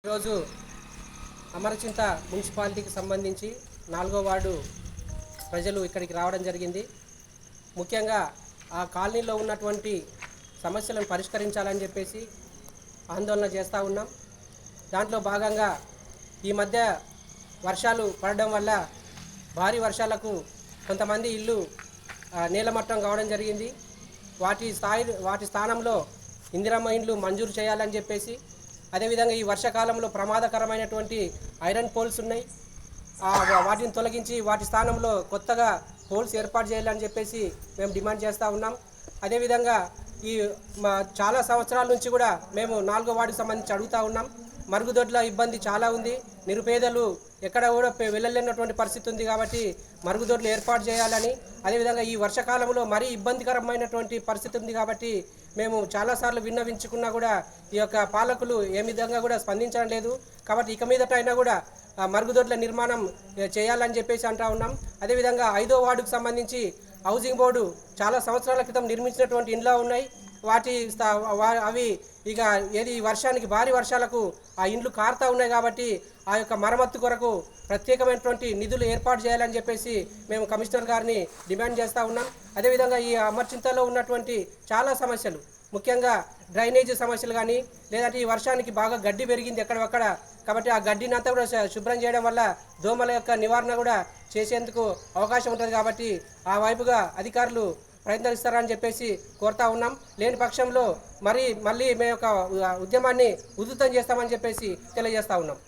ఈరోజు అమరచింత మున్సిపాలిటీకి సంబంధించి 4వ వార్డు ప్రజలు ఇక్కడికి రావడం జరిగింది. ముఖ్యంగా ఆ కాలనీలో ఉన్నటువంటి సమస్యలను పరిష్కరించాలని చెప్పేసి ఆందోళన చేస్తూ ఉన్నాం. దాంట్లో భాగంగా ఈ మధ్య వర్షాలు పడడం వల్ల భారీ వర్షాలకు కొంతమంది ఇల్లు నీలమట్టం కావడం జరిగింది. వాటి స్థానంలో ఇందిరమ్మ ఇండ్లు మంజూరు చేయాలని చెప్పేసి, అదేవిధంగా ఈ వర్షాకాలంలో ప్రమాదకరమైనటువంటి ఐరన్ పోల్స్ ఉన్నాయి, వాటిని తొలగించి వాటి స్థానంలో కొత్తగా పోల్స్ ఏర్పాటు చేయాలని చెప్పేసి మేము డిమాండ్ చేస్తూ ఉన్నాం. అదేవిధంగా ఈ చాలా సంవత్సరాల నుంచి కూడా మేము 4వ వార్డుకు సంబంధించి అడుగుతూ ఉన్నాం. మరుగుదొడ్ల ఇబ్బంది చాలా ఉంది. నిరుపేదలు ఎక్కడ కూడా వెళ్ళలేనటువంటి పరిస్థితి ఉంది. కాబట్టి మరుగుదొడ్లు ఏర్పాటు చేయాలని, అదేవిధంగా ఈ వర్షాకాలంలో మరీ ఇబ్బందికరమైనటువంటి పరిస్థితి ఉంది. కాబట్టి మేము చాలాసార్లు విన్నవించుకున్నా కూడా ఈ యొక్క పాలకులు ఏ విధంగా కూడా స్పందించడం లేదు. కాబట్టి ఇక మీదట అయినా కూడా మరుగుదొడ్ల నిర్మాణం చేయాలని చెప్పేసి అంటూ ఉన్నాం. అదేవిధంగా 5వ వార్డుకు సంబంధించి హౌసింగ్ బోర్డు చాలా సంవత్సరాల క్రితం నిర్మించినటువంటి ఇండ్లు ఉన్నాయి. అవి ఇక వర్షానికి భారీ వర్షాలకు ఆ ఇండ్లు కారుతూ ఉన్నాయి. కాబట్టి ఆ యొక్క మరమ్మత్తు కొరకు ప్రత్యేకమైనటువంటి నిధులు ఏర్పాటు చేయాలని చెప్పేసి మేము కమిషనర్ గారిని డిమాండ్ చేస్తూ ఉన్నాం. అదేవిధంగా ఈ అమర్చింతలో ఉన్నటువంటి చాలా సమస్యలు, ముఖ్యంగా డ్రైనేజీ సమస్యలు కానీ, లేదంటే ఈ వర్షానికి బాగా గడ్డి పెరిగింది ఎక్కడొక్కడ. కాబట్టి ఆ గడ్డిని అంతా కూడా శుభ్రం చేయడం వల్ల దోమల యొక్క నివారణ కూడా చేసేందుకు అవకాశం ఉంటుంది. కాబట్టి ఆ వైపుగా అధికారులు ప్రయత్నిస్తారని చెప్పేసి కోరుతా ఉన్నాం. లేని పక్షంలో మళ్ళీ మేము యొక్క ఉద్యమాన్ని ఉధృతం చేస్తామని చెప్పేసి తెలియజేస్తూ ఉన్నాం.